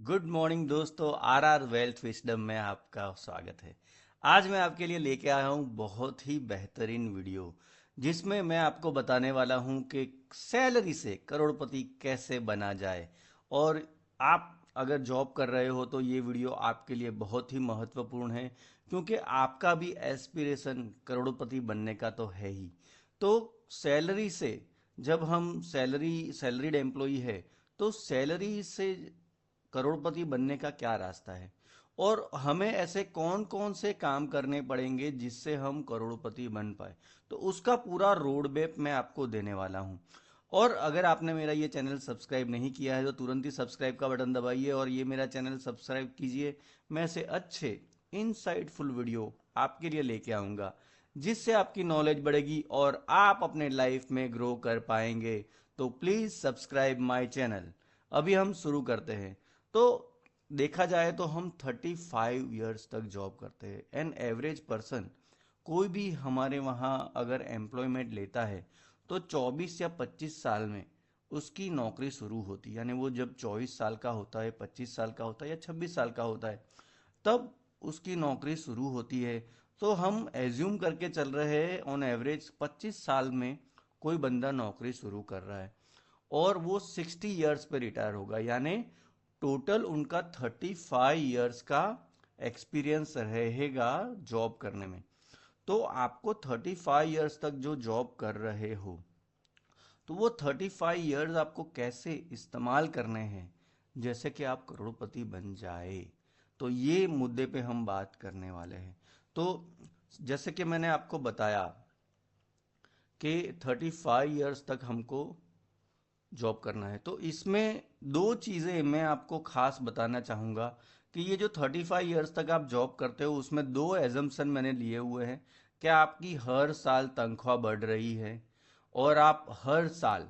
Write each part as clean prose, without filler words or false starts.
Good morning दोस्तों, are wealth wisdom में आपका स्वागत है। आज मैं आपके लिए लेके आया हूँ बहुत ही बेहतरीन वीडियो, जिसमें मैं आपको बताने वाला हूँ कि सैलरी से करोड़पति कैसे बना जाए। और आप अगर जॉब कर रहे हो तो ये वीडियो आपके लिए बहुत ही महत्वपूर्ण है, क्योंकि आपका भी एस्पिरेशन करोड़पति बनने का तो है ही। तो सैलरी से, जब हम सैलरीड एम्प्लॉई है, तो सैलरी से करोड़पति बनने का क्या रास्ता है, और हमें ऐसे कौन कौन से काम करने पड़ेंगे जिससे हम करोड़पति बन पाए। तो उसका पूरा रोड मैप मैं आपको देने वाला हूँ। और अगर आपने मेरा ये चैनल सब्सक्राइब नहीं किया है तो तुरंत ही सब्सक्राइब का बटन दबाइए और ये मेरा चैनल सब्सक्राइब कीजिए। मैं ऐसे अच्छे इनसाइटफुल वीडियो आपके लिए लेके आऊँगा, जिससे आपकी नॉलेज बढ़ेगी और आप अपने लाइफ में ग्रो कर पाएंगे। तो प्लीज़ सब्सक्राइब माय चैनल। अभी हम शुरू करते हैं। तो देखा जाए तो हम 35 ईयर्स तक जॉब करते हैं। एन एवरेज पर्सन, कोई भी हमारे वहाँ अगर एम्प्लॉयमेंट लेता है तो 24 या 25 साल में उसकी नौकरी शुरू होती है। यानी वो जब 24 साल का होता है, 25 साल का होता है या 26 साल का होता है, तब उसकी नौकरी शुरू होती है। तो हम एज्यूम करके चल रहे हैं ऑन एवरेज 25 साल में कोई बंदा नौकरी शुरू कर रहा है और वो 60 ईयर्स पे रिटायर होगा। यानी टोटल उनका 35 ईयर्स का एक्सपीरियंस रहेगा जॉब करने में। तो आपको 35 ईयर्स तक जो जॉब कर रहे हो, तो वो 35 ईयर्स आपको कैसे इस्तेमाल करने हैं जैसे कि आप करोड़पति बन जाए। तो ये मुद्दे पे हम बात करने वाले हैं। तो जैसे कि मैंने आपको बताया कि 35 ईयर्स तक हमको जॉब करना है, तो इसमें दो चीज़ें मैं आपको खास बताना चाहूँगा कि ये जो 35 ईयर्स तक आप जॉब करते हो, उसमें दो एजम्पशन मैंने लिए हुए हैं कि आपकी हर साल तनख्वाह बढ़ रही है और आप हर साल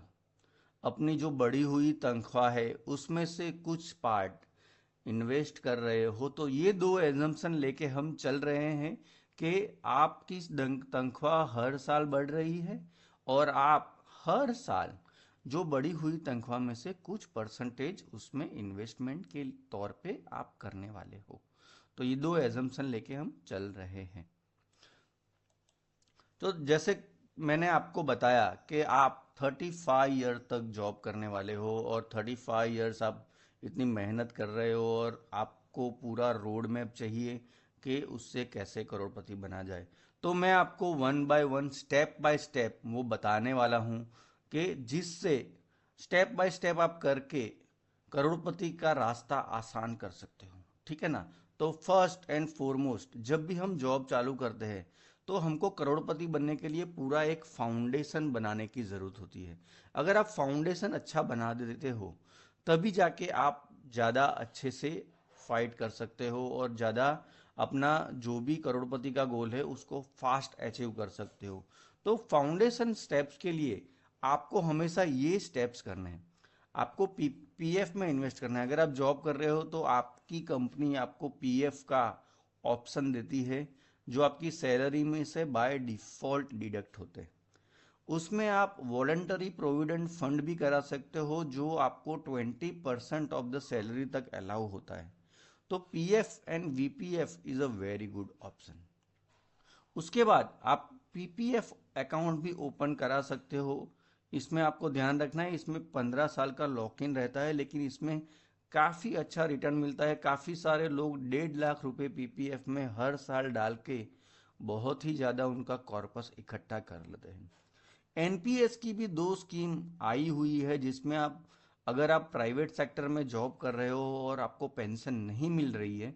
अपनी जो बढ़ी हुई तनख्वाह है उसमें से कुछ पार्ट इन्वेस्ट कर रहे हो। तो ये दो एजम्पशन लेके हम चल रहे हैं कि आपकी तनख्वाह हर साल बढ़ रही है और आप हर साल जो बढ़ी हुई तनख्वाह में से कुछ परसेंटेज उसमें इन्वेस्टमेंट के तौर पे आप करने वाले हो। तो ये दो एजम्पशन लेके हम चल रहे हैं। तो जैसे मैंने आपको बताया कि आप 35 ईयर तक जॉब करने वाले हो और 35 ईयर्स आप इतनी मेहनत कर रहे हो और आपको पूरा रोड मैप चाहिए कि उससे कैसे करोड़पति बना जाए। तो मैं आपको one by one, step by step वो बताने वाला हूँ कि जिससे स्टेप बाय स्टेप आप करके करोड़पति का रास्ता आसान कर सकते हो। ठीक है ना। तो फर्स्ट एंड फॉरमोस्ट, जब भी हम जॉब चालू करते हैं तो हमको करोड़पति बनने के लिए पूरा एक फाउंडेशन बनाने की ज़रूरत होती है। अगर आप फाउंडेशन अच्छा बना देते हो, तभी जाके आप ज़्यादा अच्छे से फाइट कर सकते हो और ज़्यादा अपना जो भी करोड़पति का गोल है उसको फास्ट अचीव कर सकते हो। तो फाउंडेशन स्टेप्स के लिए आपको हमेशा ये स्टेप्स करने हैं। आपको पीएफ में इन्वेस्ट करना है। अगर आप जॉब कर रहे हो तो आपकी कंपनी आपको पीएफ का ऑप्शन देती है, जो आपकी सैलरी में से बाय डिफ़ॉल्ट डिडक्ट होते हैं। उसमें आप वॉलंटरी प्रोविडेंट फंड भी करा सकते हो, जो आपको 20% ऑफ द सैलरी तक अलाउ होता है। तो PF and VPF is a very good option. उसके बाद आप पीपीएफ अकाउंट भी ओपन करा सकते हो। इसमें आपको ध्यान रखना है, इसमें 15 साल का लॉक इन रहता है, लेकिन इसमें काफ़ी अच्छा रिटर्न मिलता है। काफ़ी सारे लोग 1.5 लाख रुपए पीपीएफ में हर साल डाल के बहुत ही ज़्यादा उनका कॉर्पस इकट्ठा कर लेते हैं। एनपीएस की भी दो स्कीम आई हुई है, जिसमें आप, अगर आप प्राइवेट सेक्टर में जॉब कर रहे हो और आपको पेंशन नहीं मिल रही है,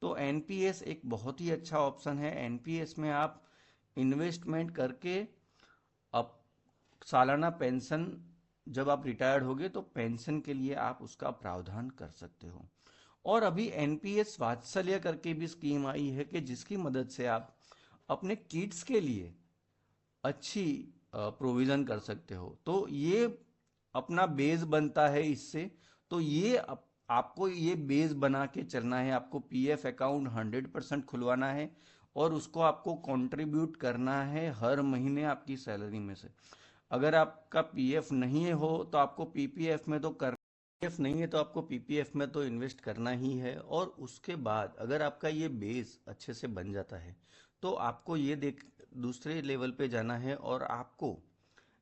तो एनपीएस एक बहुत ही अच्छा ऑप्शन है। एनपीएस में आप इन्वेस्टमेंट करके अब सालाना पेंशन, जब आप रिटायर्ड होगे तो पेंशन के लिए आप उसका प्रावधान कर सकते हो। और अभी एनपीएस वात्सल्य करके भी स्कीम आई है कि जिसकी मदद से आप अपने किड्स के लिए अच्छी प्रोविज़न कर सकते हो। तो ये अपना बेस बनता है इससे। तो ये आपको ये बेस बना के चलना है। आपको पीएफ अकाउंट 100% खुलवाना है और उसको आपको कंट्रीब्यूट करना है हर महीने आपकी सैलरी में से। अगर आपका पीएफ नहीं हो तो आपको पीपीएफ में तो कर पीपीएफ नहीं है तो आपको पीपीएफ में तो इन्वेस्ट करना ही है। और उसके बाद अगर आपका ये बेस अच्छे से बन जाता है तो आपको ये देख दूसरे लेवल पे जाना है और आपको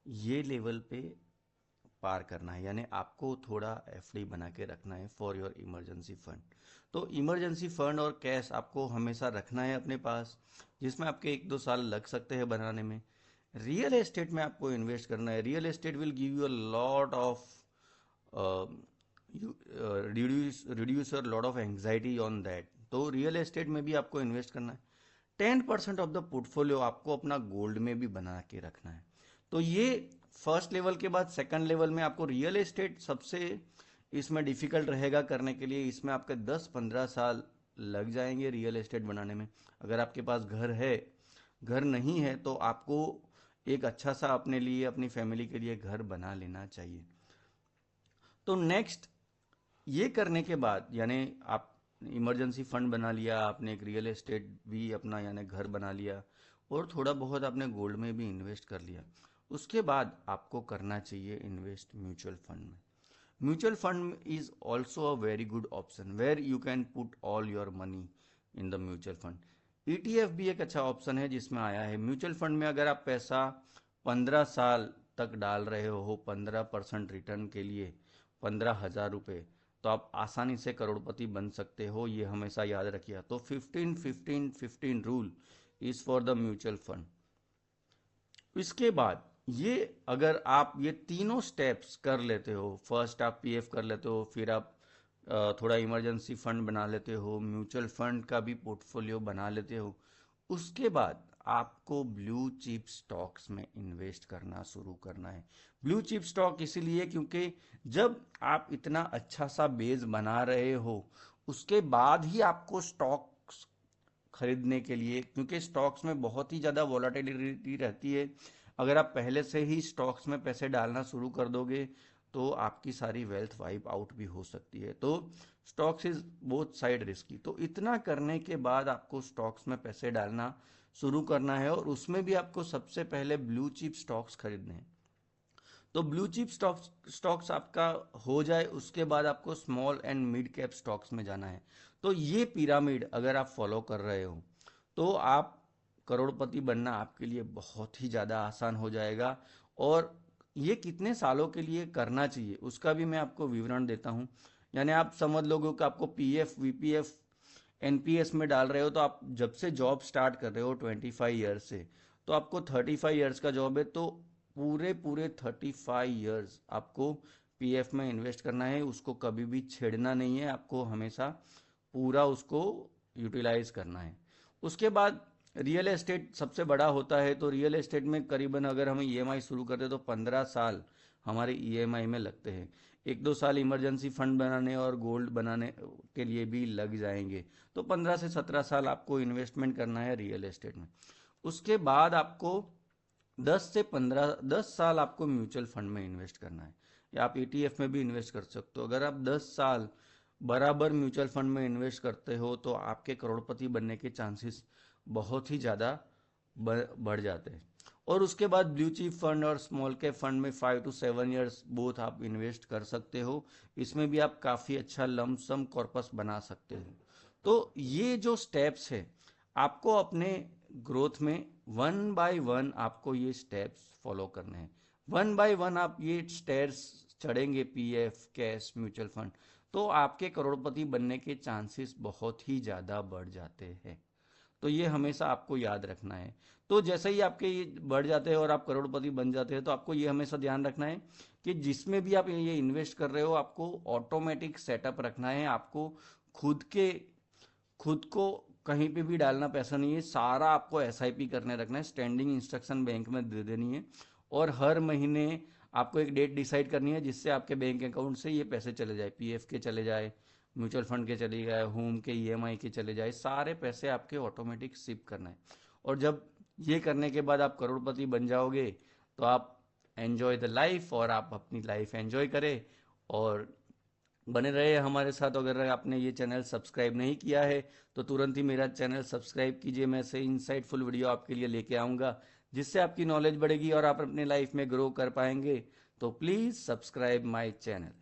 ये लेवल पे पार करना है, यानी आपको थोड़ा एफडी बना के रखना है फॉर योर इमरजेंसी फंड। तो इमरजेंसी फंड और कैश आपको हमेशा रखना है अपने पास, जिसमें आपके 1-2 साल लग सकते हैं बनाने में। रियल एस्टेट में आपको इन्वेस्ट करना है। Real estate will give you a lot of reduce your lot of anxiety on that. तो रियल एस्टेट में भी आपको इन्वेस्ट करना है। 10% ऑफ द पोर्टफोलियो आपको अपना गोल्ड में भी बना के रखना है। तो ये फर्स्ट लेवल के बाद सेकंड लेवल में आपको रियल एस्टेट सबसे इसमें डिफिकल्ट रहेगा करने के लिए। इसमें आपके 10-15 साल लग जाएंगे रियल एस्टेट बनाने में। अगर आपके पास घर है, घर नहीं है तो आपको एक अच्छा सा अपने लिए, अपनी फैमिली के लिए घर बना लेना चाहिए। तो नेक्स्ट ये करने के बाद, यानी आप इमरजेंसी फंड बना लिया आपने, एक रियल एस्टेट भी अपना यानी घर बना लिया, और थोड़ा बहुत आपने गोल्ड में भी इन्वेस्ट कर लिया। उसके बाद आपको करना चाहिए इन्वेस्ट म्यूचुअल फंड में। Mutual fund is also a very good option where you can put all your money in the mutual fund. ETF भी एक अच्छा ऑप्शन है जिसमें आया है। म्यूचुअल फंड में अगर आप पैसा 15 साल तक डाल रहे हो 15% रिटर्न के लिए, 15,000 रुपये, तो आप आसानी से करोड़पति बन सकते हो। ये हमेशा याद रखिए। तो 15-15-15 rule is for the mutual fund. इसके बाद ये अगर आप ये तीनों स्टेप्स कर लेते हो, फर्स्ट आप पीएफ कर लेते हो, फिर आप थोड़ा इमरजेंसी फंड बना लेते हो, म्यूचुअल फंड का भी पोर्टफोलियो बना लेते हो, उसके बाद आपको ब्लू चिप स्टॉक्स में इन्वेस्ट करना शुरू करना है। ब्लू चिप स्टॉक इसीलिए क्योंकि जब आप इतना अच्छा सा बेस बना रहे हो उसके बाद ही आपको स्टॉक्स खरीदने के लिए, क्योंकि स्टॉक्स में बहुत ही ज़्यादा वॉलेटिलिटी रहती है। अगर आप पहले से ही स्टॉक्स में पैसे डालना शुरू कर दोगे तो आपकी सारी वेल्थ वाइप आउट भी हो सकती है। तो stocks is both side risky. तो इतना करने के बाद आपको स्टॉक्स में पैसे डालना शुरू करना है, और उसमें भी आपको सबसे पहले ब्लू चिप स्टॉक्स खरीदने हैं। तो ब्लू चिप स्टॉक्स आपका हो जाए उसके बाद आपको small and mid cap stocks में जाना है। तो ये पिरामिड अगर आप फॉलो कर रहे हो तो आप करोड़पति बनना आपके लिए बहुत ही ज़्यादा आसान हो जाएगा। और ये कितने सालों के लिए करना चाहिए उसका भी मैं आपको विवरण देता हूँ। यानी आप समझ लोगे कि आपको पीएफ, वीपीएफ, एनपीएस में डाल रहे हो, तो आप जब से जॉब स्टार्ट कर रहे हो 25 ईयर्स से, तो आपको 35 ईयर्स का जॉब है, तो पूरे पूरे 35 ईयर्स आपको पीएफ में इन्वेस्ट करना है। उसको कभी भी छेड़ना नहीं है, आपको हमेशा पूरा उसको यूटिलाइज करना है। उसके बाद रियल एस्टेट सबसे बड़ा होता है। तो रियल एस्टेट में करीबन अगर हम ईएमआई शुरू करते हैं तो 15 साल हमारे ईएमआई में लगते हैं। 1-2 साल इमरजेंसी फंड बनाने और गोल्ड बनाने के लिए भी लग जाएंगे। तो 15 से 17 साल आपको इन्वेस्टमेंट करना है रियल एस्टेट में। उसके बाद आपको 10 साल आपको म्यूचुअल फंड में इन्वेस्ट करना है, या आप ईटीएफ में भी इन्वेस्ट कर सकते हो। अगर आप 10 साल बराबर म्यूचुअल फंड में इन्वेस्ट करते हो तो आपके करोड़पति बनने के चांसेस बहुत ही ज़्यादा बढ़ जाते हैं। और उसके बाद ब्लू चिप फंड और स्मॉल कैप फंड में 5 to 7 ईयर्स बोथ आप इन्वेस्ट कर सकते हो। इसमें भी आप काफ़ी अच्छा लमसम कॉर्पस बना सकते हो। तो ये जो स्टेप्स है आपको अपने ग्रोथ में 1 by 1 आपको ये स्टेप्स फॉलो करने हैं। 1 by 1 आप ये स्टेयर्स चढ़ेंगे, पीएफ, कैश, म्यूचुअल फंड, तो आपके करोड़पति बनने के चांसेस बहुत ही ज़्यादा बढ़ जाते हैं। तो ये हमेशा आपको याद रखना है। तो जैसे ही आपके ये बढ़ जाते हैं और आप करोड़पति बन जाते हैं तो आपको ये हमेशा ध्यान रखना है कि जिसमें भी आप ये इन्वेस्ट कर रहे हो आपको ऑटोमेटिक सेटअप रखना है। आपको खुद को कहीं पे भी डालना पैसा नहीं है, सारा आपको एसआईपी करने रखना है। स्टैंडिंग इंस्ट्रक्शन बैंक में दे देनी है, और हर महीने आपको एक डेट डिसाइड करनी है जिससे आपके बैंक अकाउंट से ये पैसे चले जाए, पीएफ के चले जाए, म्यूचुअल फंड के चले जाए, होम के ईएमआई के चले जाए, सारे पैसे आपके ऑटोमेटिक शिप करना है। और जब ये करने के बाद आप करोड़पति बन जाओगे तो आप एंजॉय द लाइफ, और आप अपनी लाइफ एंजॉय करें और बने रहे हमारे साथ। अगर आपने ये चैनल सब्सक्राइब नहीं किया है तो तुरंत ही मेरा चैनल सब्सक्राइब कीजिए। मैं ऐसे इनसाइटफुल वीडियो आपके लिए लेके आऊँगा जिससे आपकी नॉलेज बढ़ेगी और आप अपने लाइफ में ग्रो कर पाएंगे। तो प्लीज़ सब्सक्राइब माय चैनल।